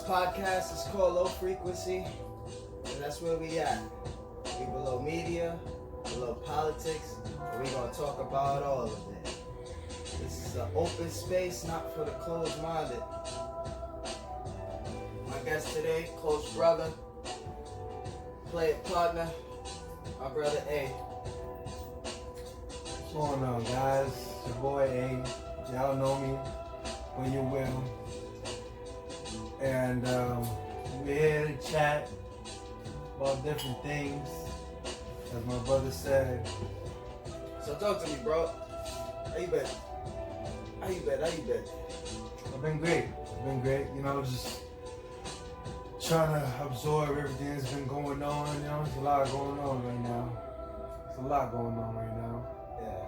podcast is called Low Frequency, and that's where we at. We below media, below politics, and we gonna talk about all of it. This is an open space, not for the closed-minded. My guest today, close brother, play partner, my brother A. What's going on, guys? It's your boy A. Y'all know me when you will. And we're here to chat about different things, as my brother said. So talk to me, bro. How you been? I've been great. You know, just trying to absorb everything that's been going on. You know, there's a lot going on right now. Yeah.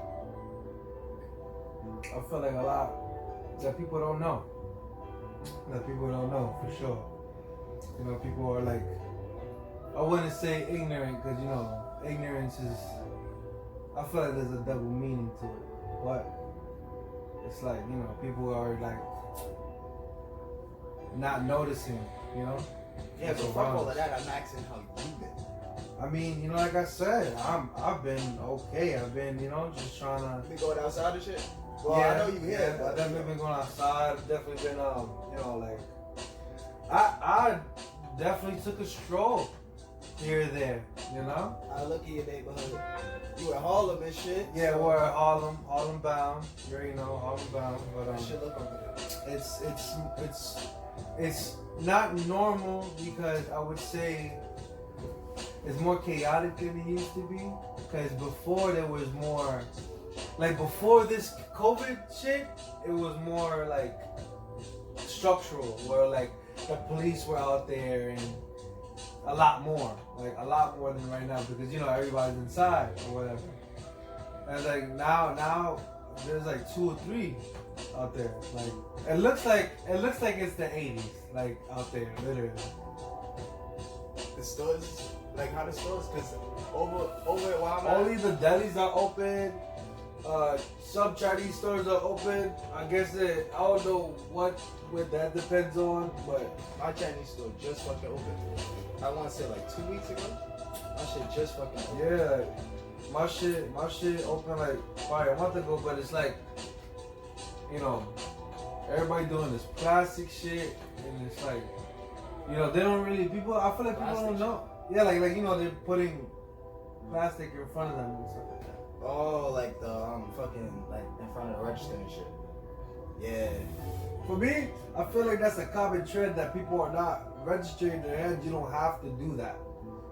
I feel like a lot that people don't know. For sure. You know, people are like, I wouldn't say ignorant, because, you know, ignorance is, I feel like there's a double meaning to it. But it's like, you know, people are like not noticing, you know? Yeah, but fuck all of that, I'm asking how you been. I mean, you know, like I said, I've been okay. I've been, you know, just trying to. You been going outside and shit? Well, yeah, I know you here. Yeah, I've definitely been going outside. I've definitely been, you know, like, I definitely took a stroll here and there, you know? I look at your neighborhood. You in Harlem and shit. Yeah, we're at Harlem bound. You already know, Harlem bound. But that shit look over there. It's not normal, because I would say it's more chaotic than it used to be. Because before there was more, like before this COVID shit, it was more like structural, where like the police were out there and a lot more than right now, because you know everybody's inside or whatever. And like now there's like 2 or 3 out there. Like it looks like it's the 80s, like out there, literally. The stores, like how the stores, cause over at Walmart. Only the delis are open. Some Chinese stores are open. I guess I don't know what that depends on, but my Chinese store just fucking open. I want to say like 2 weeks ago. My shit just fucking open. Yeah, my shit opened like probably a month ago, but it's like, you know, everybody doing this plastic shit, and it's like, you know, they don't really, I feel like people don't know. Yeah, like you know, they're putting plastic in front of them and stuff like that. Oh, like the fucking like in front of the register and shit. Yeah. For me, I feel like that's a common trend that people are not registering their hands. You don't have to do that.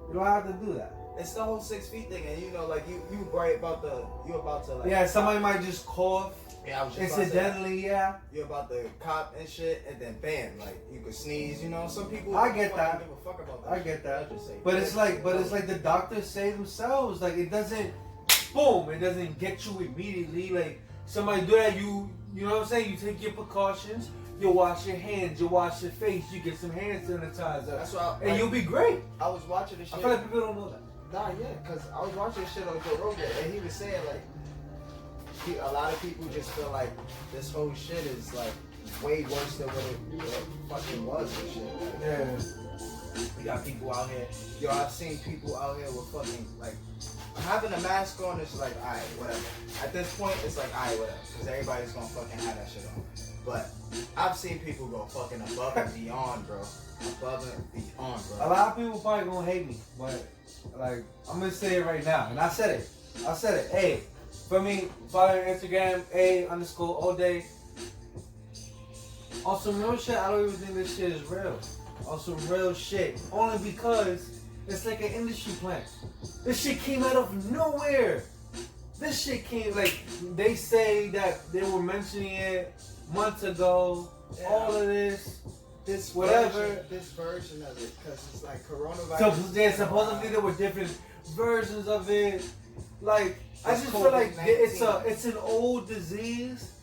You don't have to do that. It's the whole 6 feet thing, and you know, like you worry about you about to like. Yeah, somebody might just cough. Yeah, I was just incidentally, yeah. You're about to cop and shit, and then bam, like you could sneeze. You know, some people. I get that. Don't give a fuck about that. I get that. Just say, but it's like the doctors say themselves. Like it doesn't, boom, it doesn't get you immediately. Like somebody do that, you know what I'm saying? You take your precautions. You wash your hands. You wash your face. You get some hand sanitizer. That's why. And you'll be great. I was watching this shit. I feel like people don't know that. Nah, yeah, cause I was watching this shit on Joe Rogan, and he was saying like, a lot of people just feel like this whole shit is like way worse than what it fucking was and shit. Like, yeah. We got people out here. Yo, I've seen people out here with fucking like having a mask on. It's like, alright, whatever. At this point, it's like, alright, whatever, cause everybody's gonna fucking have that shit on. But I've seen people go fucking above and beyond, bro. Above and beyond, bro. A lot of people probably gonna hate me, but like I'm gonna say it right now, and I said it. Hey, for me, follow me on Instagram, A_all day. On some real shit, I don't even think this shit is real. On some real shit, only because it's like an industry plant. This shit came out of nowhere. This shit came, like, they say that they were mentioning it months ago. Yeah. All of this whatever. This version of it, because it's like coronavirus. So, yeah, supposedly there were different versions of it. Like, I just feel like it's an old disease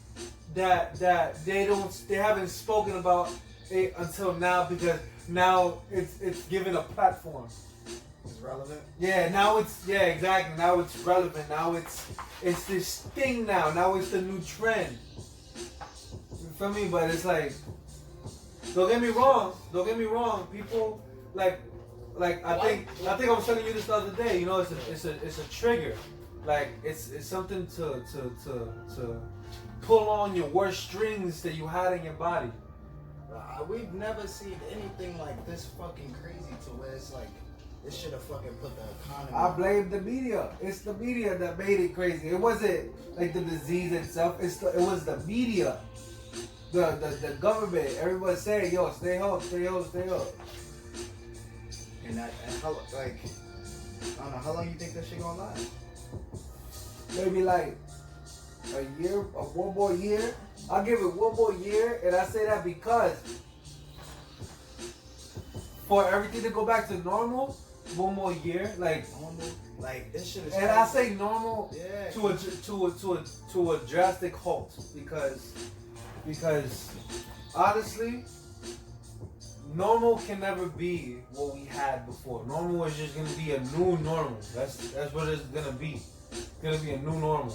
that they haven't spoken about it until now, because now it's given a platform. It's relevant. Yeah, exactly. Now it's relevant. Now it's this thing now. Now it's the new trend. You feel me? But it's like, Don't get me wrong. Don't get me wrong. People like I think I was telling you this the other day. You know, it's a trigger. Like it's something to pull on your worst strings that you had in your body. We've never seen anything like this fucking crazy to where it's like this should have fucking put the economy. I blame the media. It's the media that made it crazy. It wasn't like the disease itself. It was the media, the government. Everybody saying, "Yo, stay home, stay home, stay home." And how, like, I don't know, how long you think that shit gonna last? Maybe like a year, one more year. I'll give it one more year, and I say that because for everything to go back to normal, one more year, like normal, like this shit is. And I say normal yeah. to a drastic halt because honestly, normal can never be what we had before. Normal is just gonna be a new normal. That's what it's gonna be. It's gonna be a new normal.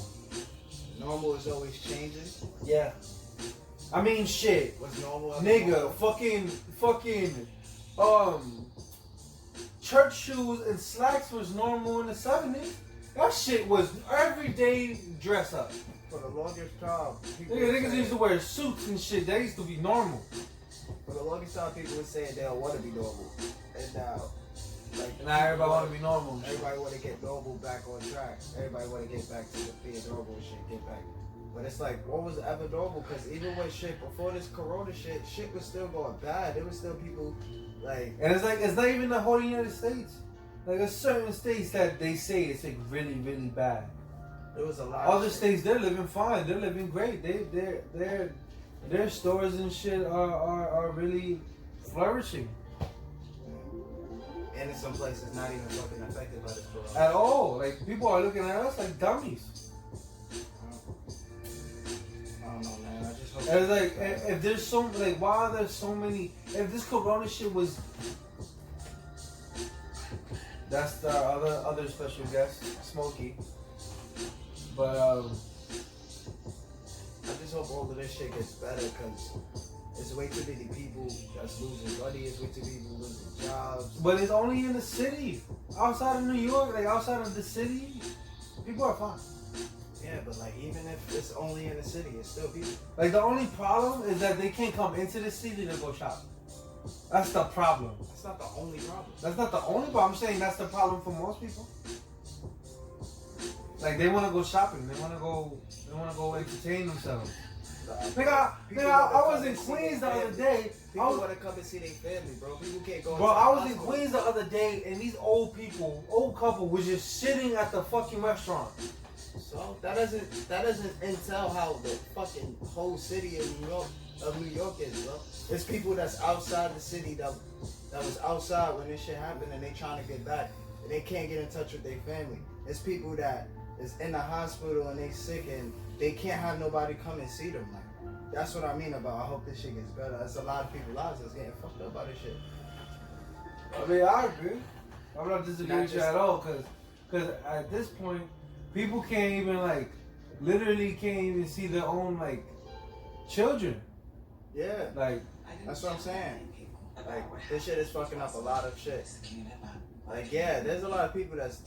Normal is always changing. Yeah. I mean, shit. What's normal? Nigga, fucking, church shoes and slacks was normal in the 70s. That shit was everyday dress up. For the longest time, Niggas used to wear suits and shit. That used to be normal. For the longest time, people were saying they don't want to be normal, and now, like, now everybody want to be normal. Everybody want to get normal back on track. Everybody want to get back to the being normal and shit. Get back. But it's like, what was ever normal? Because even when shit before this corona shit was still going bad. There was still people like. And it's like it's not even the whole United States. Like there's certain states that they say it's like really really bad. There was a lot. Other states they're living fine. They're living great. Their stores and shit are really flourishing. And in some places, not even fucking affected by this corona. At all. Like people are looking at us like dummies. I don't know, man. I just hope. And it's like if there's so like why are there so many? If this corona shit was. That's the other special guest, Smokey. But I just hope all of this shit gets better because it's way too many people that's losing money. It's way too many people losing jobs. But it's only in the city. Outside of New York, like outside of the city, people are fine. Yeah, but like even if it's only in the city, it's still people. Like the only problem is that they can't come into the city to go shopping. That's the problem. That's not the only problem. That's not the only problem. I'm saying that's the problem for most people. Like they want to go shopping. They want to go entertain themselves. Nigga, I was in Queens the other day. People want to come and see their family, bro. People can't go. Bro, I was in Queens the other day, and these old couple, was just sitting at the fucking restaurant. So that doesn't entail how the fucking whole city of New York is, bro. It's people that's outside the city that was outside when this shit happened, and they trying to get back, and they can't get in touch with their family. It's people that is in the hospital and they sick and they can't have nobody come and see them. Like, that's what I mean about I hope this shit gets better. There's a lot of people lives that's getting fucked up by this shit. I mean, I agree. I'm not disagreeing with you at all, cause at this point, people can't even literally can't even see their own children. Yeah, like that's what I'm saying. Like this shit is fucking up a lot of shit. Like yeah, there's a lot of people that's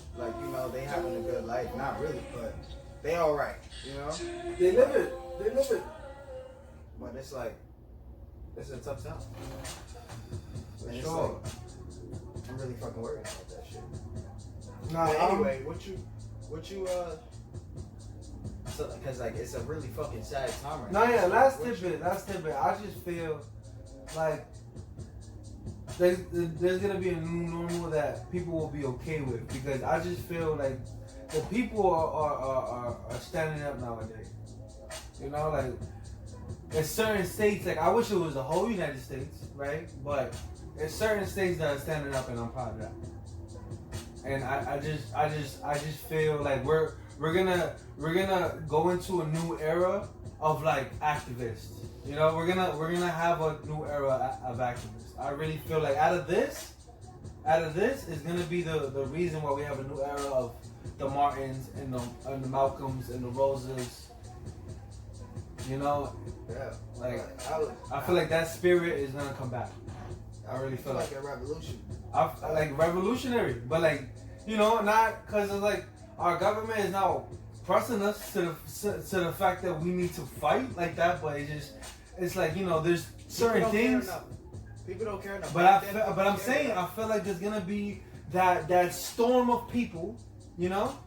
they having a good life. Not really, but they all right. You know, they live it. But it's it's a tough town. For sure. I'm really fucking worried about that shit. Nah, but anyway, what you because it's a really fucking sad time right now. No, yeah, last tidbit. I just feel like there's gonna be a new normal that people will be okay with, because I just feel like the people are standing up nowadays. You know, in certain states, I wish it was the whole United States, right? But there's certain states that are standing up, and I'm proud of that. And I just feel like we're gonna go into a new era of activists. You know, we're gonna have a new era of activists. I really feel like out of this is gonna be the reason why we have a new era of the Martins and the Malcolms and the Rosas. You know, Yeah. Like, I I feel like that spirit is gonna come back. I really feel like a revolution. I like revolutionary, but like, you know, not because it's like our government is now pressing us to the fact that we need to fight like that. But it's like, you know, there's certain things. People don't care enough. But I'm saying I feel like there's gonna be that storm of people, you know,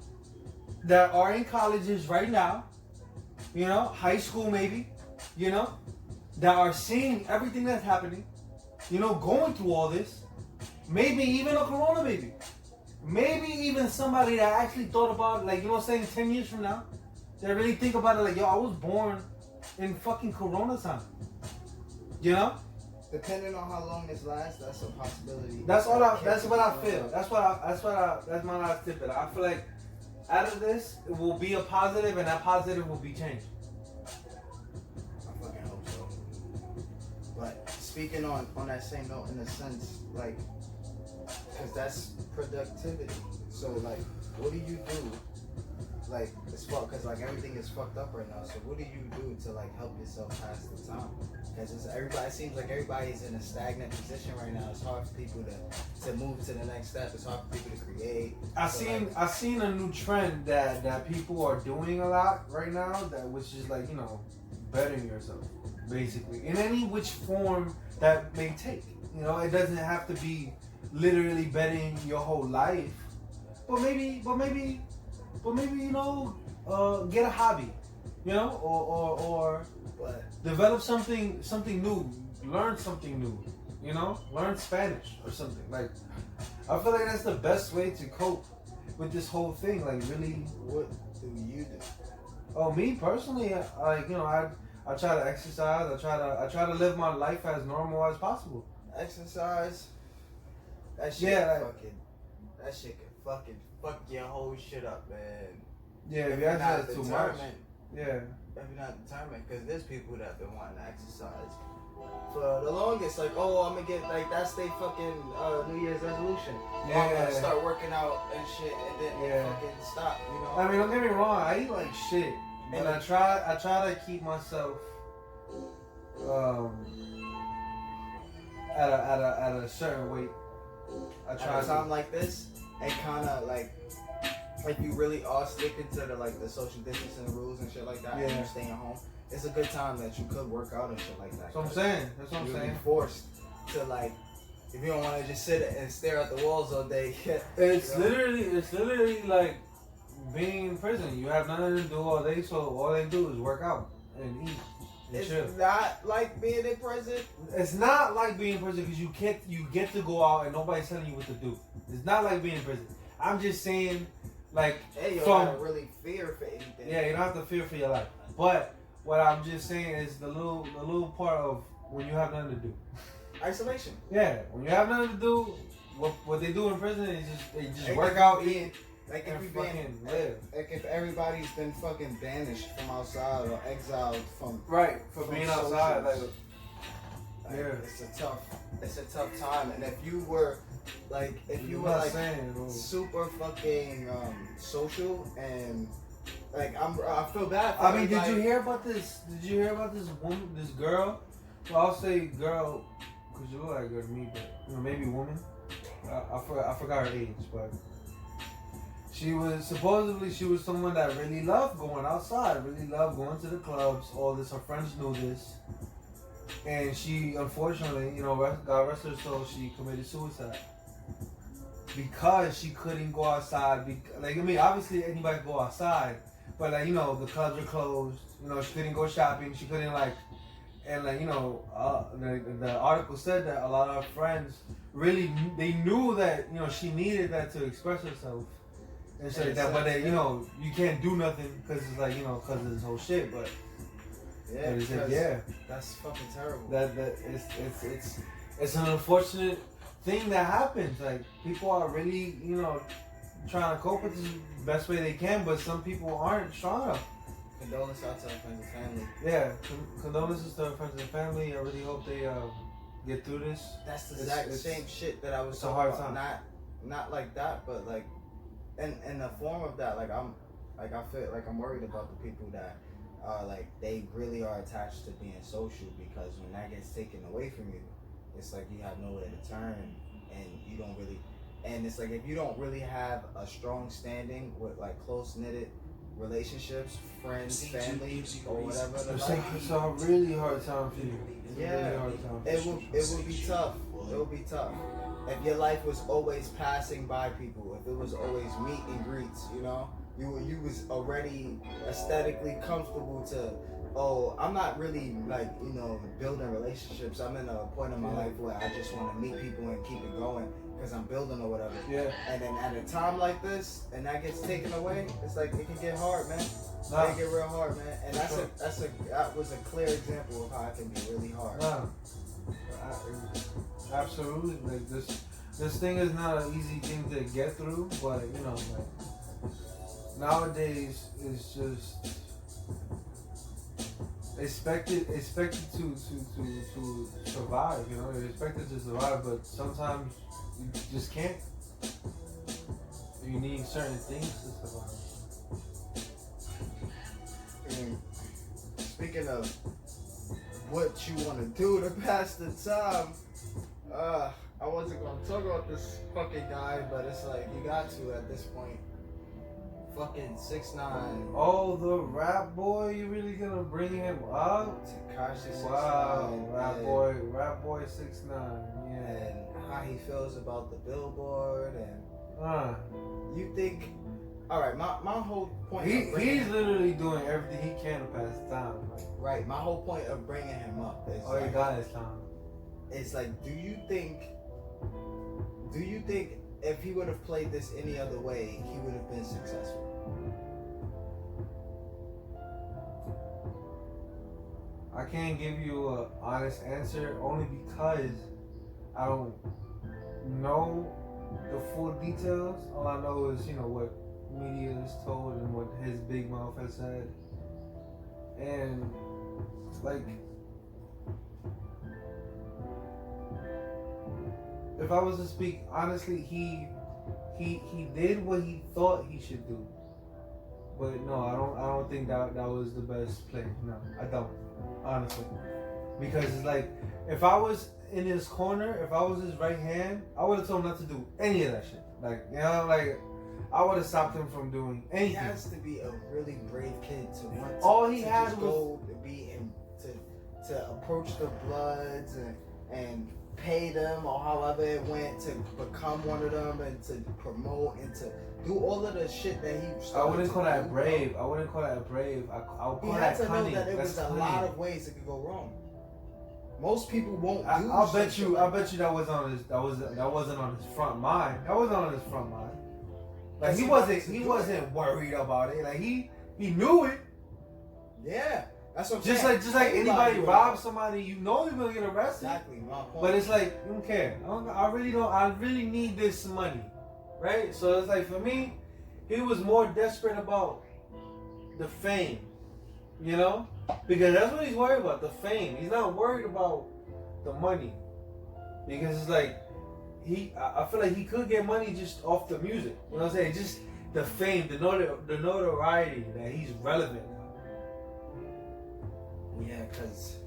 that are in colleges right now, you know, high school maybe, you know, that are seeing everything that's happening, you know, going through all this. Maybe even a corona baby. Maybe even somebody that actually thought about, like, you know what I'm saying, 10 years from now, that really think about it like, yo, I was born in fucking corona time. You know? Depending on how long this lasts, that's a possibility. That's what I feel. That's my last tip. I feel like out of this, it will be a positive, and that positive will be changed. I fucking hope so. But speaking on that same note, in a sense, like, because that's productivity. So, like, what do you do? Like, it's fucked, because, like, everything is fucked up right now. So, what do you do to, like, help yourself pass the time? Because it seems like everybody's in a stagnant position right now. It's hard for people to move to the next step. It's hard for people to create. I seen a new trend that people are doing a lot right now, that which is like, you know, bettering yourself, basically, in any which form that may take. You know, it doesn't have to be literally betting your whole life, but maybe you know, get a hobby, you know, or develop something new, learn something new, you know, learn Spanish or something. Like, I feel like that's the best way to cope with this whole thing. Like, really, what do you do? Oh, me personally, like, you know, I try to exercise. I try to live my life as normal as possible. Exercise. That shit that shit can fucking fuck your whole shit up, man. Yeah, if you exercise too much. Yeah. If you're not determined, because there's people that have been wanting to exercise for the longest. Like, oh, I'm gonna get, like, that's their fucking New Year's resolution. Yeah. I'm gonna start working out and shit, and then fucking stop. You know. I mean, don't get me wrong. I eat like shit, but I try to keep myself at a certain weight. I try at a time like this, and kind of like you really are sticking to the social distancing rules and shit like that, and you're staying home. It's a good time that you could work out and shit like that. That's what I'm saying. That's what I'm saying. You're forced to, like, if you don't want to just sit and stare at the walls all day. It's literally like being in prison. You have nothing to do all day, so all they do is work out and eat. It's not like being in prison. It's not like being in prison because you get to go out and nobody's telling you what to do. It's not like being in prison. I'm just saying, like, hey, you don't have to really fear for anything. Yeah, you don't have to fear for your life. But what I'm just saying is the little part of when you have nothing to do. Isolation. Yeah, when you have nothing to do, what they do in prison is they just work out, eat. Like, if everybody's been fucking banished from outside or exiled from being outside, it's a tough time. And if you were super fucking social and like I feel bad. I mean, did you hear about this? Did you hear about this woman, this girl? Well, I'll say girl because you look like a girl to me, but maybe woman. I forgot her age, but. She was someone that really loved going outside, really loved going to the clubs, all this. Her friends knew this. And she, unfortunately, you know, God rest her soul, she committed suicide. Because she couldn't go outside. Like, I mean, obviously anybody can go outside. But, like, you know, the clubs are closed. You know, she couldn't go shopping. She couldn't, like, and, like, you know, the article said that a lot of her friends really, they knew that, you know, she needed that to express herself. And shit like that, but they, you know, you can't do nothing because it's like, you know, because of this whole shit. But that's fucking terrible. That it's an unfortunate thing that happens. Like, people are really, you know, trying to cope with this the best way they can, but some people aren't strong enough. Condolences out to our friends and family. Yeah, condolences to our friends and family. I really hope they get through this. That's the exact same shit that I was talking about. It's a hard time. Not like that, but like. In the form of that, I feel like I'm worried about the people that are like they really are attached to being social, because when that gets taken away from you, it's like you have nowhere to turn, and you don't really, and it's like if you don't really have a strong standing with like close knitted relationships, friends, family, or whatever. It's a really hard time for you. Yeah, really hard time. it would be tough. It would be tough if your life was always passing by people. If it was always meet and greets, you know, you was already aesthetically comfortable to. Oh, I'm not really like, you know, building relationships. I'm in a point in my life where I just want to meet people and keep it going because I'm building or whatever. Yeah. And then at a time like this, and that gets taken away, it's like it can get hard, man. It can get real hard, man. And that was a clear example of how it can be really hard. Absolutely. Like this thing is not an easy thing to get through, but you know, like nowadays it's just expected to survive, you know. You're expected to survive, but sometimes you just can't. You need certain things to survive. And speaking of what you want to do to pass the time, I wasn't gonna talk about this fucking guy, but it's like you got to at this point. Fucking 6ix9ine. Oh, the rap boy, you really gonna bring him up? Takeshi 6ix9ine. Wow, rap boy 6ix9ine, yeah. And how he feels about the Billboard, and you think, all right, my whole point. He's literally doing everything he can to pass time. Like, right, my whole point of bringing him up is he got his time. It's like, do you think if he would have played this any other way, he would have been successful? I can't give you an honest answer only because I don't know the full details. All I know is, you know, what media is told and what his big mouth has said. And like, if I was to speak honestly, he did what he thought he should do. But no, I don't think that was the best play. No, I don't. Honestly. Because it's like, if I was in his corner, if I was his right hand, I would have told him not to do any of that shit. Like, you know, like, I would have stopped him from doing anything. He has to be a really brave kid to want to, all he to had just was go to be in, to approach the Bloods and pay them, or however it went, to become one of them and to promote and to do all of the shit that he started. I wouldn't call that brave. I wouldn't call that brave. I'll call that cunning. He had to know that there was a lot of ways it could go wrong. Most people won't do. I bet you that wasn't on his front mind. That wasn't on his front mind. Like, he wasn't worried about it. Like, he knew it. Yeah. That's what I'm saying. Just like anybody robs somebody, you know they're gonna get arrested. Exactly. My point. But it's like, you don't care. I really need this money. Right? So it's like, for me, he was more desperate about the fame. You know? Because that's what he's worried about, the fame. He's not worried about the money. Because it's like, I feel like he could get money just off the music. You know what I'm saying? Just the fame, the notoriety that he's relevant. Yeah, cause.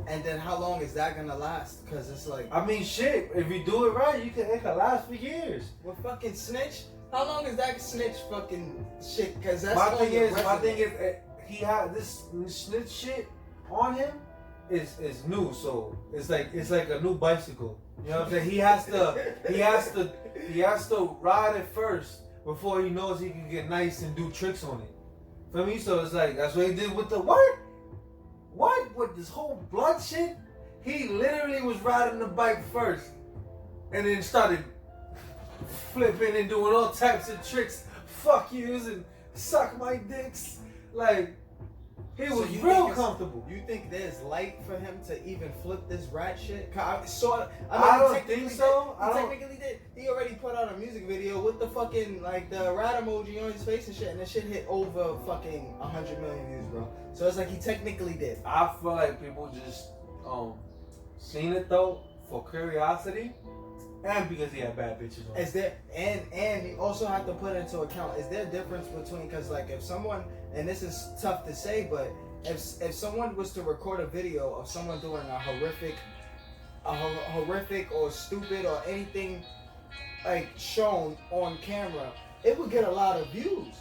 And then how long is that gonna last? Cause it's like. I mean, shit. If you do it right, it can last for years. With fucking snitch. How long is that snitch fucking shit? Cause that's my thing is, he had this snitch shit on him is new. So it's like a new bicycle. You know what I'm saying? He has to ride it first before he knows he can get nice and do tricks on it. For me, so it's like, that's what he did with the what? With this whole blood shit? He literally was riding the bike first and then started flipping and doing all types of tricks, fuck yous and suck my dicks. Like, he was real comfortable. You think there's light for him to even flip this rat shit? I don't think so. He technically did. He already put out a music video with the fucking, like, the rat emoji on his face and shit, and the shit hit over fucking 100 million views, bro. So it's like he technically did. I feel like people just seen it though for curiosity, And because he had bad bitches on. Is there and you also have to put into account, is there a difference between, because like if someone, and this is tough to say, but if someone was to record a video of someone doing a horrific or stupid or anything like shown on camera, it would get a lot of views.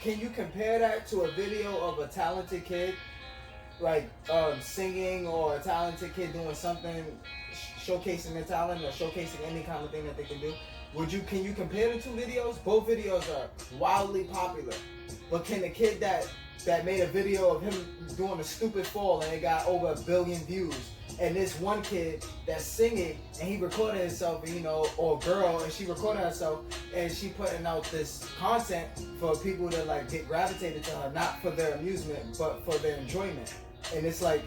Can you compare that to a video of a talented kid like singing, or a talented kid doing something, showcasing their talent or showcasing any kind of thing that they can do? Can you compare the two videos? Both videos are wildly popular, but can the kid that made a video of him doing a stupid fall and it got over 1 billion views, and this one kid that's singing and he recorded himself, you know, or girl, and she recorded herself and she putting out this content for people to like get gravitated to her, not for their amusement but for their enjoyment? And it's like,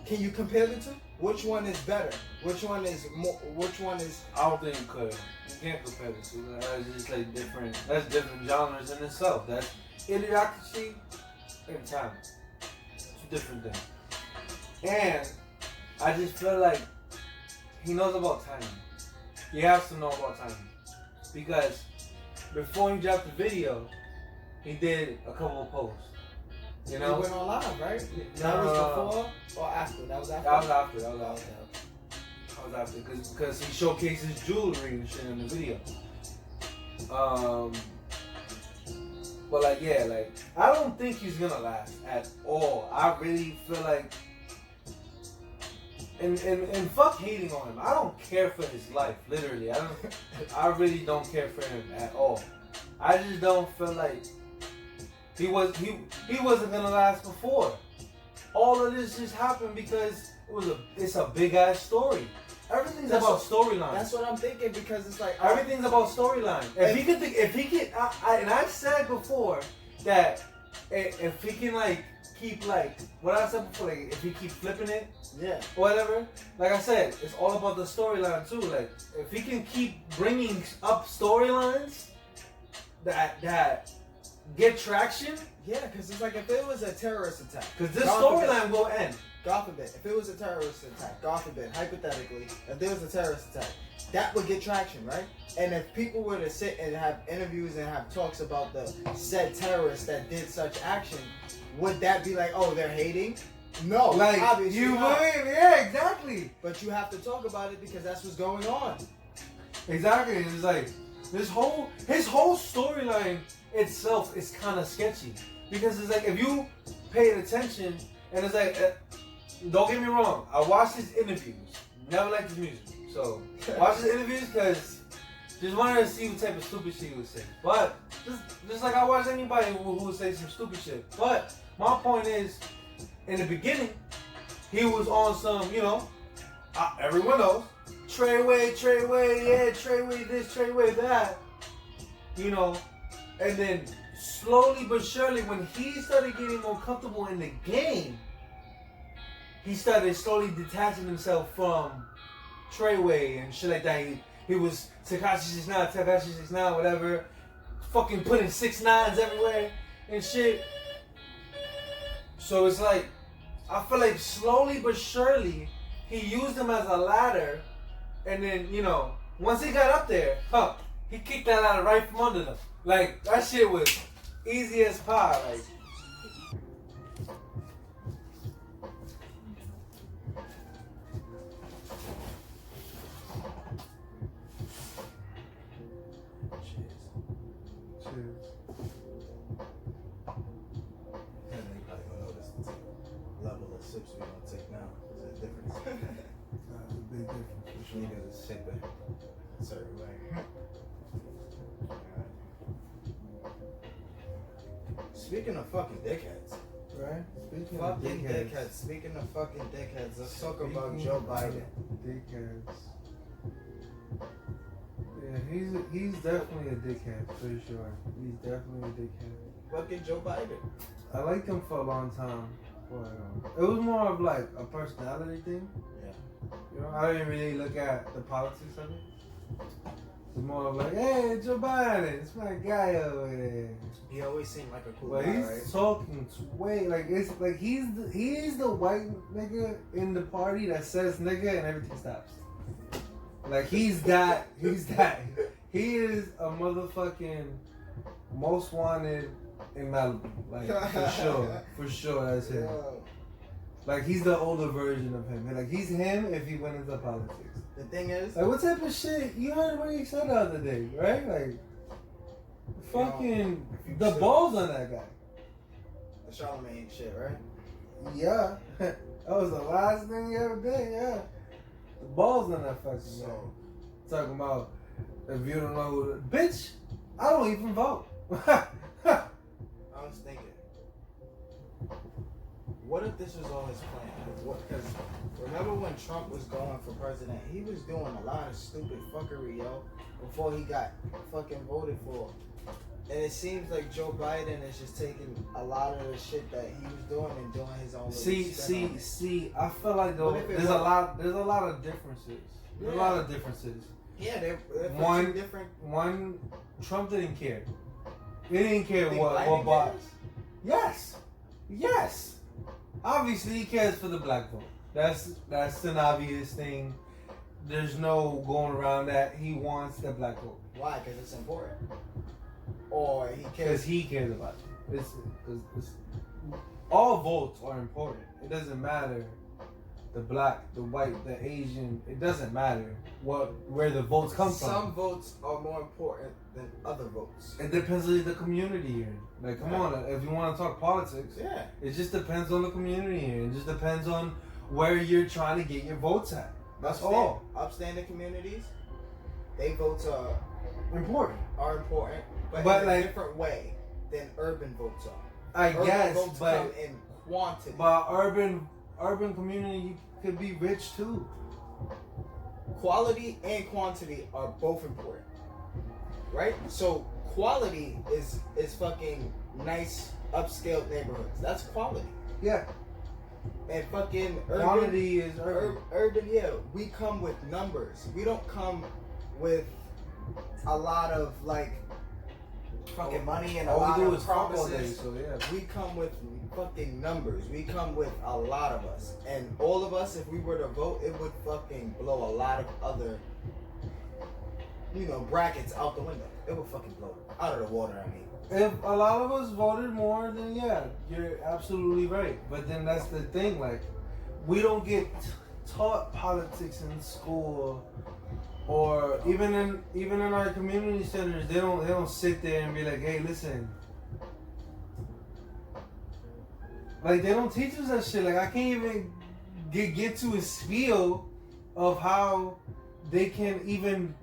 can you compare the two? Which one is better? Which one is more? Which one is? I don't think you could. You can't compare the two. That's just like different. That's different genres in itself. That's idiocracy and talent. It's a different thing. And I just feel like he knows about timing. He has to know about timing, because before he dropped the video, he did a couple of posts. You know, he went on live, right? That was before or after? That was after. That was after. Because he showcases jewelry and shit in the video. But like, yeah, like I don't think he's gonna last at all. I really feel like, and fuck hating on him. I don't care for his life, literally. I really don't care for him at all. I just don't feel like he wasn't gonna last before. All of this just happened because it's a big ass story. Everything's about storyline. That's what I'm thinking, because it's like everything's about storyline. If he could, and I said before that if he can like keep like what I said before, like if he keep flipping it, yeah, whatever. Like I said, it's all about the storyline too. Like if he can keep bringing up storylines that get traction. Yeah, because it's like if it was a terrorist attack, because this storyline will end. God forbid, if it was a terrorist attack, God forbid, hypothetically, if there was a terrorist attack, that would get traction, right? And if people were to sit and have interviews and have talks about the said terrorists that did such action, would that be like, oh, they're hating? No, like obviously you not. would, yeah, exactly. But you have to talk about it because that's what's going on. Exactly. It's like his whole storyline itself is kind of sketchy, because it's like if you paid attention, and it's like don't get me wrong, I watched his interviews, never liked his music, so watch his interviews because just wanted to see what type of stupid shit he would say. But just like I watch anybody who would say some stupid shit. But my point is, in the beginning, he was on some, you know, everyone knows, Treyway, yeah, Treyway this, Treyway that, you know. And then slowly but surely, when he started getting more comfortable in the game, he started slowly detaching himself from Treyway and shit like that. He was Tekashi 6ix9ine, whatever. Fucking putting 6ix9ines everywhere and shit. So it's like, I feel like slowly but surely, he used them as a ladder. And then, you know, once he got up there, he kicked that ladder right from under them. Like, that shit was easy as pie. Like, Sips we don't take now. There's a difference. a big difference for sure. Niggas is sipping a certain way. Speaking of fucking dickheads, right? Speaking of fucking dickheads, let's talk about Joe Biden. Dickheads. Yeah, he's definitely a dickhead for sure. He's definitely a dickhead. Fucking Joe Biden. I liked him for a long time. It was more of like a personality thing. Yeah. You know, I didn't really look at the politics of it. It's more of like, hey, Joe Biden, it's my guy over there. He always seemed like a cool guy, guy, he's right? talking way like it's like he's the white nigga in the party that says nigga and everything stops. Like he is a motherfucking most wanted in Malibu. Like for sure, that's him. Like he's the older version of him. Like he's him if he went into politics. The thing is, like what type of shit you heard what he said the other day, right? Like fucking the balls on that guy. The Charlemagne shit, right? Yeah, that was the last thing he ever did. Yeah, the balls on that fucking guy. Talking about if you don't know who, bitch, I don't even vote. I was thinking, what if this was all his plan? Because remember when Trump was going for president, he was doing a lot of stupid fuckery, yo, before he got fucking voted for. And it seems like Joe Biden is just taking a lot of the shit that he was doing and doing his own. See. I feel like there's a lot of differences. There's a lot of differences. Yeah, they're different. One, Trump didn't care. He didn't care what Yes. Obviously, he cares for the black vote. That's an obvious thing. There's no going around that. He wants the black vote. Why? Because it's important. Or he cares. Because he cares about it. It's all votes are important. It doesn't matter the black, the white, the Asian. It doesn't matter where the votes come from. Some votes are more important than other votes. It depends on the community you're in. Like, come on, if you want to talk politics, it just depends on the community you're in. It just depends on where you're trying to get your votes at. That's all. Upstanding communities, they votes are important, but in a different way than urban votes are. Urban votes come in quantity. But urban community could be rich too. Quality and quantity are both important, right? So quality is fucking nice upscale neighborhoods. That's quality. Yeah. And fucking urban, quality is urban. Yeah, we come with numbers. We don't come with a lot of like fucking money and a lot of promises. We come with fucking numbers. We come with a lot of us, and all of us, if we were to vote, it would fucking blow a lot of other, brackets out the window. It would fucking blow out of the water. I mean, if a lot of us voted more, then yeah, you're absolutely right. But then that's the thing, like, we don't get taught politics in school. Or even in our community centers, they don't sit there and be like, hey, listen. Like, they don't teach us that shit. Like, I can't even get to a spiel of how they can even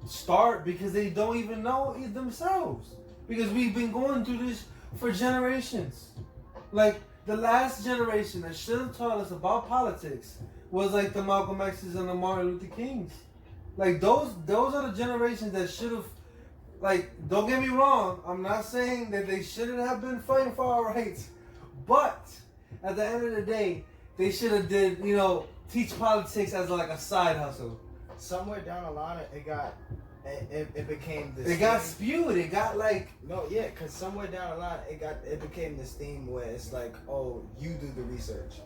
start because they don't even know it themselves. Because we've been going through this for generations. Like, the last generation that should have taught us about politics was like the Malcolm X's and the Martin Luther Kings. Like, those are the generations that should have, like, don't get me wrong, I'm not saying that they shouldn't have been fighting for our rights, but at the end of the day, they should have teach politics as like a side hustle. Somewhere down the line, it became this. It got spewed. It got like. No, yeah, because somewhere down the line, it became this theme where it's like, oh, you do the research.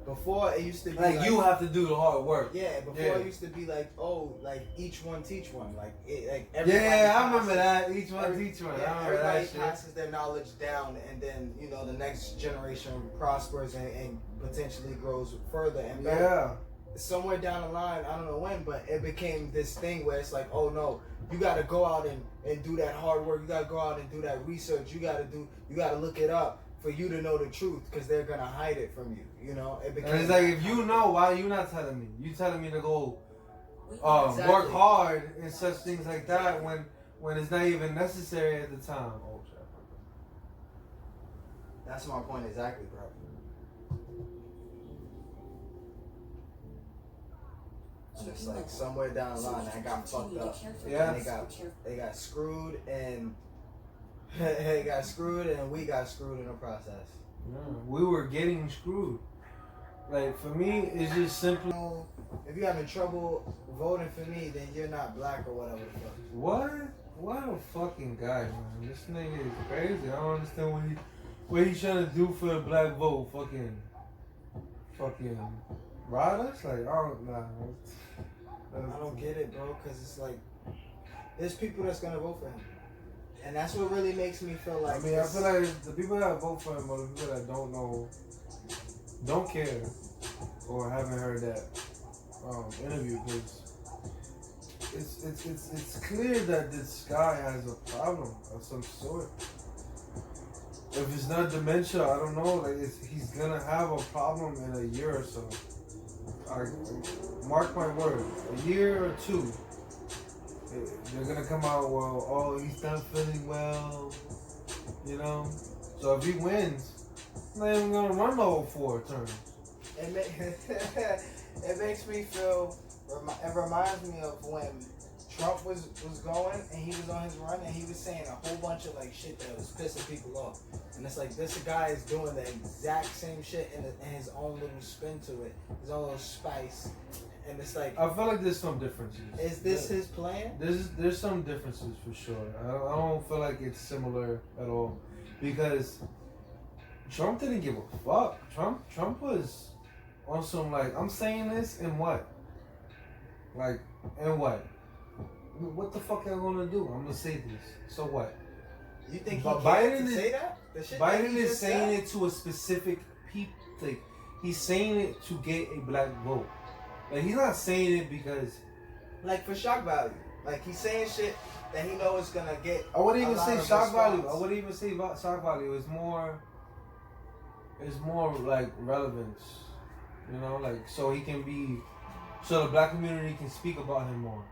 Before it used to be like you have to do the hard work. Yeah, before it used to be like, oh, like each one teach one, everybody. Yeah, I remember that. Each one teach one. Yeah, everybody passes their knowledge down, and then the next generation prospers and potentially grows further and better. Yeah. Somewhere down the line, I don't know when, but it became this thing where it's like, oh no, you got to go out and do that hard work. You got to go out and do that research. You got to look it up for you to know the truth, because they're gonna hide it from you. It became. And it's like, if you know, why are you not telling me? You telling me to go work hard and such things like that when it's not even necessary at the time. Oh, that's my point exactly, bro. Just like somewhere down the line, I got fucked up. Yeah. They got screwed and. They got screwed and we got screwed in the process. Yeah, we were getting screwed. Like, for me, it's just simply. If you're having trouble voting for me, then you're not black or whatever the fuck. What a fucking guy, man. This nigga is crazy. I don't understand what he's trying to do for the black vote. Fucking ride us? Like, I don't know. I don't get it, bro, because it's like there's people that's gonna vote for him, and that's what really makes me feel like. I mean, I feel like the people that vote for him are the people that don't know, don't care, or haven't heard that interview, because it's clear that this guy has a problem of some sort. If it's not dementia, I don't know. Like he's gonna have a problem in a year or so. I mark my word, a year or two. They're gonna come out, well, oh, he's not feeling well, you know. So if he wins, he's not even gonna run the whole 4 terms. It makes me feel. It reminds me of when Trump was going and he was on his run and he was saying a whole bunch of like shit that was pissing people off. And it's like this guy is doing the exact same shit in his own little spin to it, his own little spice. And it's like, I feel like there's some differences. Is this his plan? There's some differences for sure. I don't feel like it's similar at all, because Trump didn't give a fuck. Trump was on some like, I'm saying this and what? Like, and what? What the fuck am I gonna do? I'm gonna say this. So what? You think he Biden say that? Biden is saying it to a specific people. Like, he's saying it to get a black vote. Like, he's not saying it because, like, for shock value. Like, he's saying shit that he knows is gonna get. I wouldn't even say shock value. response. I wouldn't even say shock value. It's more like relevance. You know, like, so he can be, so the black community can speak about him more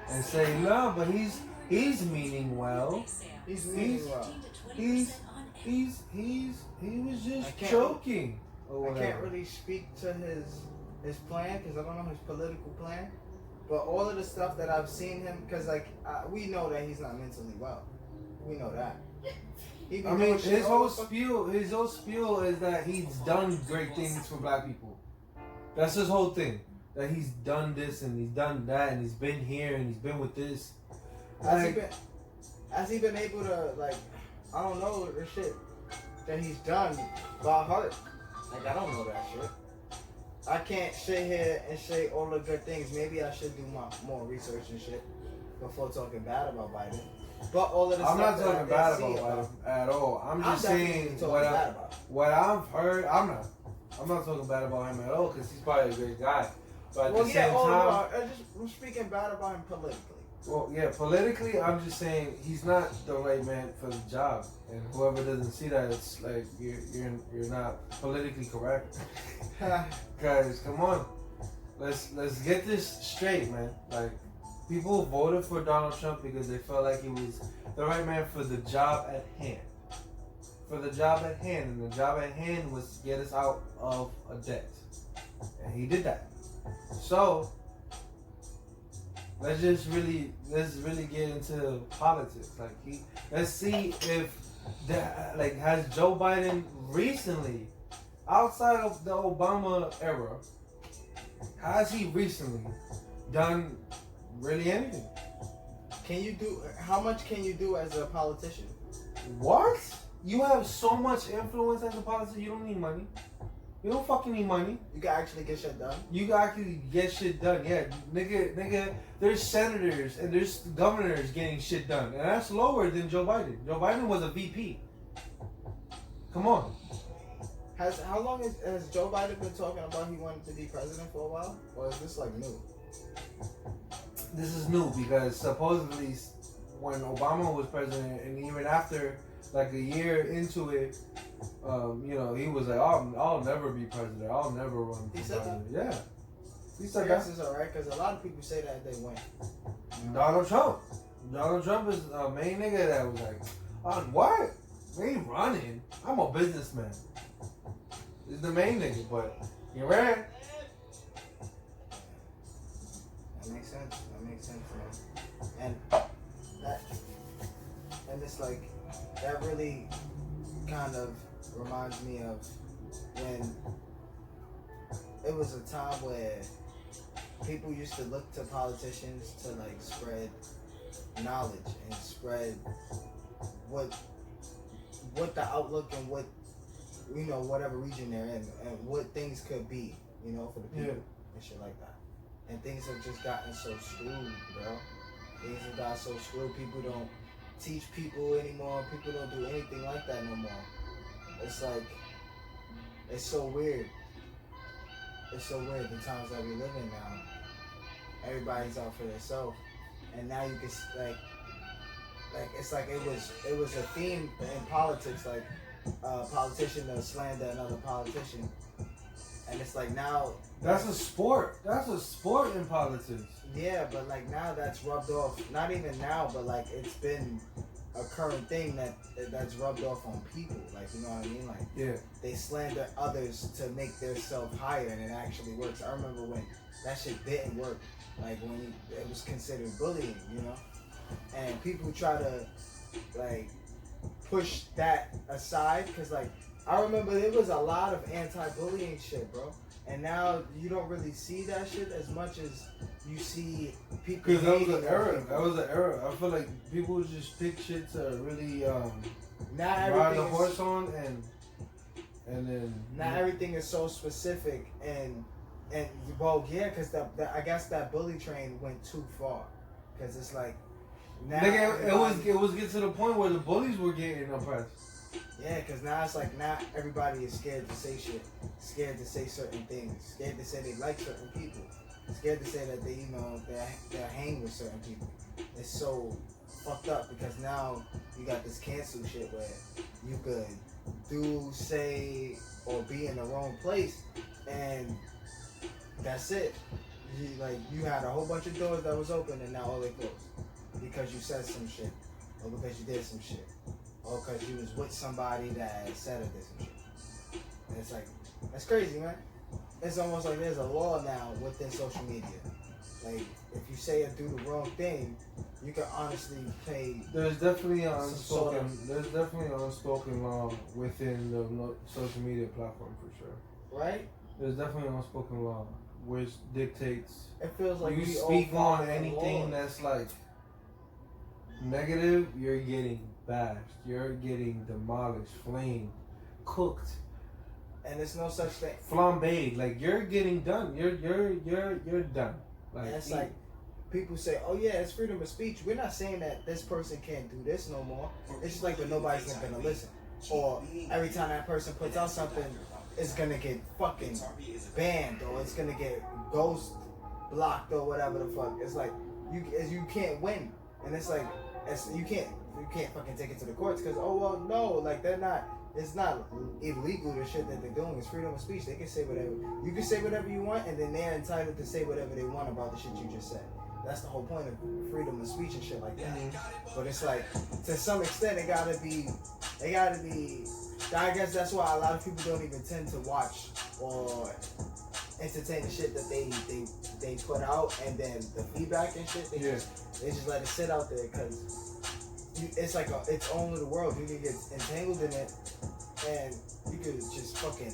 and say, no, but he's meaning well. He's meaning well. He was just joking. I can't really speak to his plan because I don't know his political plan. But all of the stuff that I've seen him, because like we know that he's not mentally well. We know that. I mean, his whole spiel is that he's done great things for black people. That's his whole thing. That he's done this and he's done that and he's been here and he's been with this. Has he been able to, like, I don't know the shit that he's done by heart? Like, I don't know that shit. I can't sit here and say all the good things. Maybe I should do more research and shit before talking bad about Biden. But all of the I'm stuff not talking bad about Biden at all. I'm just saying what I've heard. I'm not talking bad about him at all because he's probably a great guy. But at the same time, I'm speaking bad about him politically. Well, yeah, politically, I'm just saying he's not the right man for the job, and whoever doesn't see that, it's like you're not politically correct. Guys, come on, let's get this straight, man. Like, people voted for Donald Trump because they felt like he was the right man for the job at hand. For the job at hand, and the job at hand was to get us out of a debt, and he did that. So let's really get into politics. Like, let's see if has Joe Biden recently, outside of the Obama era, has he recently done really anything? How much can you do as a politician? What? You have so much influence as a politician, you don't need money. You don't fucking need money. You can actually get shit done. You can actually get shit done, yeah. Nigga, there's senators and there's governors getting shit done. And that's lower than Joe Biden. Joe Biden was a VP. Come on. How long has Joe Biden been talking about he wanted to be president for a while? Or is this like new? This is new because supposedly when Obama was president and even after like a year into it, you know, he was like, I'll never be president. I'll never run for president. Yeah. He said that. This is alright because a lot of people say that they win. Donald Trump. Donald Trump is a main nigga that was like, what? We ain't running. I'm a businessman. He's the main nigga, but you ran. That makes sense, man. And it's like, that really kind of reminds me of when it was a time where people used to look to politicians to like spread knowledge and spread what the outlook and what, you know, whatever region they're in and what things could be, you know, for the people and shit like that. and things have just gotten so screwed, bro. Things have got so screwed. People don't teach people anymore. People don't do anything like that no more. It's like, it's so weird. It's so weird the times that we live in now. Everybody's out for themselves, and now you can it's like it was a theme in politics, like a politician to slander another politician, and it's like now That's a sport. That's a sport in politics. yeah, but like now that's rubbed off. Not even now, but like it's been a current thing that's rubbed off on people. Like, you know what I mean? Like, Yeah. they slander others to make themselves higher, and it actually works. I remember when that shit didn't work. Like when it was considered bullying, you know, and people try to like push that aside because like I remember there was a lot of anti-bullying shit, bro. And now you don't really see that shit as much as you see people. Because that was an hating on era. people. That was an era. I feel like people would just pick shit to really Not ride the everything horse is, on and then. not everything is so specific and well, yeah, because I guess that bully train went too far because it's like now Nigga, it was getting to the point where the bullies were getting oppressed. yeah, because now it's like now everybody is scared to say shit, scared to say certain things, scared to say they like certain people, scared to say that they, you know, they hang with certain people. It's so fucked up because now you got this cancel shit where you could do, say, or be in the wrong place, and that's it. You had a whole bunch of doors that was open and now all they closed because you said some shit, or because you did some shit, or because you was with somebody that said or did some shit. And it's like, that's crazy, man. It's almost like there's a law now within social media. Like, if you say or do the wrong thing, you can honestly pay. There's definitely an Some sort unspoken. of- There's definitely an unspoken law within the social media platform for sure. Right? There's definitely an unspoken law which dictates It feels like you we speak all on follow the anything laws. that's like negative, you're getting bashed. You're getting demolished, flamed, cooked, And there's no such thing. flambéed. Like you're getting done. You're done. Like And it's like, people say, oh yeah, it's freedom of speech. We're not saying that this person can't do this no more. It's just like, but nobody's not gonna listen. Or every time that person puts out something, it's gonna get fucking banned, or it's gonna get ghost blocked, or whatever the fuck. It's like you can't win, and it's like you can't fucking take it to the courts because oh well no, like they're not. It's not illegal. The shit that they're doing is freedom of speech. They can say whatever. You can say whatever you want, and then they're entitled to say whatever they want about the shit you just said. That's the whole point of freedom of speech and shit like that. But it's like, to some extent, it gotta be. I guess that's why a lot of people don't even tend to watch or entertain the shit that they put out, and then the feedback and shit. They just let it sit out there because it's like its own little world. You can get entangled in it, and you could just fucking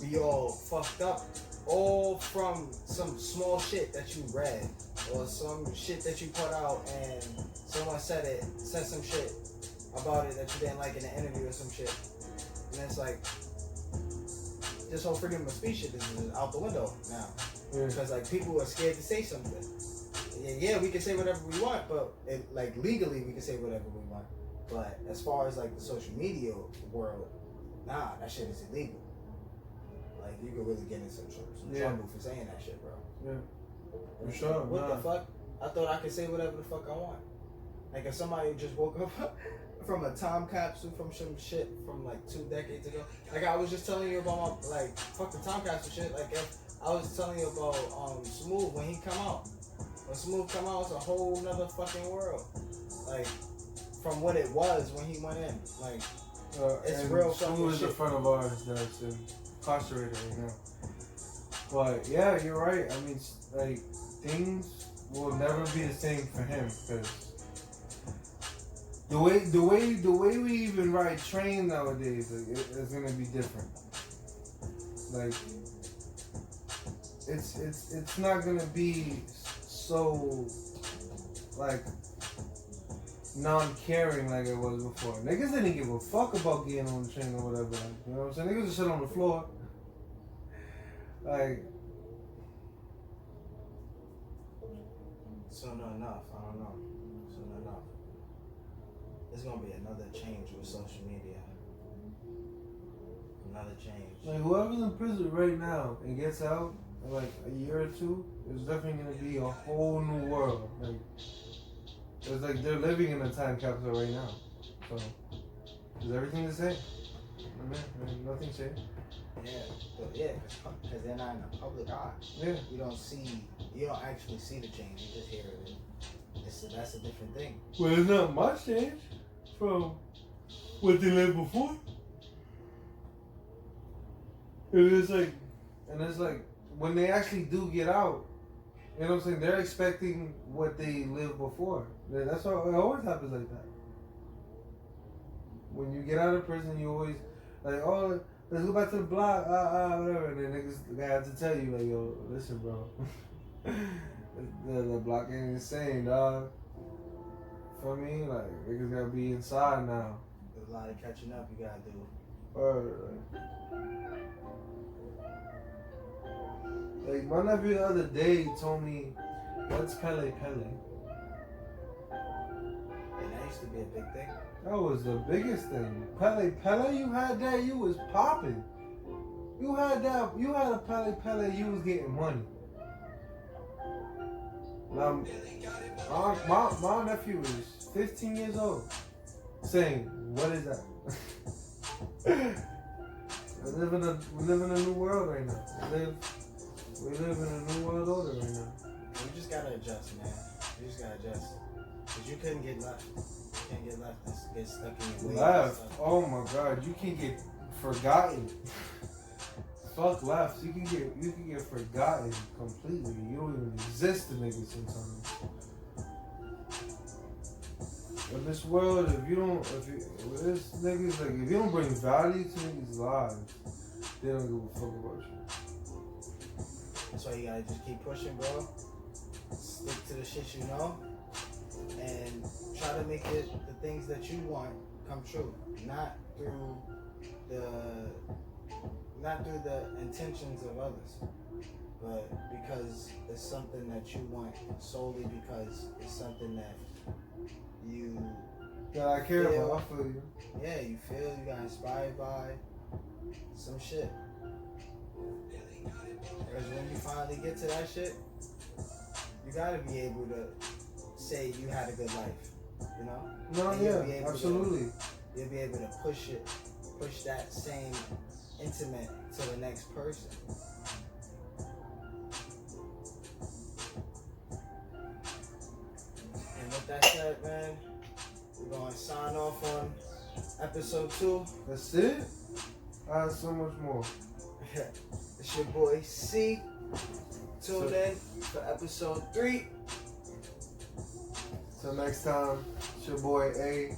be all fucked up, all from some small shit that you read or some shit that you put out, and someone said some shit about it that you didn't like in an interview or some shit, and it's like this whole freedom of speech shit is out the window now because like people are scared to say something. Yeah, we can say whatever we want, but like legally we can say whatever we want. But as far as like the social media world, nah, that shit is illegal. Like you could really get in some trouble for saying that shit, bro. Yeah, for sure. What the fuck? I thought I could say whatever the fuck I want. Like if somebody just woke up from a time capsule from some shit from like 2 decades ago. Like I was just telling you about my, like fuck the time capsule shit. Like if I was telling you about Smooth when he come out. When Smooth come out, it's a whole nother fucking world. Like, from what it was when he went in. Like, it's real fucking Smooth is shit. a friend of ours that's incarcerated right now. But yeah, you're right. I mean, like, things will never be the same for him because the way we even ride train nowadays, like, it's gonna be different. Like, it's not gonna be so like non-caring like it was before. Niggas didn't give a fuck about getting on the train or whatever. Like, you know what I'm saying? Niggas just sit on the floor. Like Soon enough, I don't know. Soon enough. There's gonna be another change with social media. Another change. Like whoever's in prison right now and gets out in like a year or two, there's definitely gonna be a whole new world. Like it's like they're living in a time capsule right now. So is everything the same? I mean, nothing changed. Yeah, because they're not in the public eye. Yeah. You don't actually see the change. You just hear it. That's a different thing. Well, there's not much change from what they lived before. It's like when they actually do get out, you know what I'm saying? They're expecting what they lived before. That's why it always happens like that. When you get out of prison, you always like, oh, let's go back to the block, whatever. And then niggas, the guy has to tell you, like, yo, listen, bro, the block ain't insane, dog. For me, like, niggas gotta be inside now. There's a lot of catching up you gotta do. Or like my nephew the other day told me, what's Pele Pele? And that used to be a big thing. That was the biggest thing. Pele, you had that, you was popping. You had a Pele, you was getting money. Now, my nephew is 15 years old, saying, what is that? We live in a new world right now. We live in a new world order right now. You just gotta adjust, man. You just gotta adjust. Because you couldn't get left. You can't get left and get stuck in your ways. Left? Oh my god, you can get forgotten. Fuck left. You can get forgotten completely. You don't even exist to niggas sometimes. In this world, if you don't bring value to niggas' lives, they don't give a fuck about you. That's why you gotta just keep pushing, bro. Stick to the shit you know, and try to make it the things that you want come true. Not through the intentions of others, but because it's something that you want, solely because it's something that you I care about. I feel you. Yeah, you feel you got inspired by some shit. Because when you finally get to that shit, you gotta be able to say you had a good life, you know? No, and yeah, absolutely. You'll be able to push that same intimate to the next person. And with that said, man, we're gonna sign off on episode 2. That's it? I have so much more. It's your boy C. Tune in for episode 3. Till next time, it's your boy A.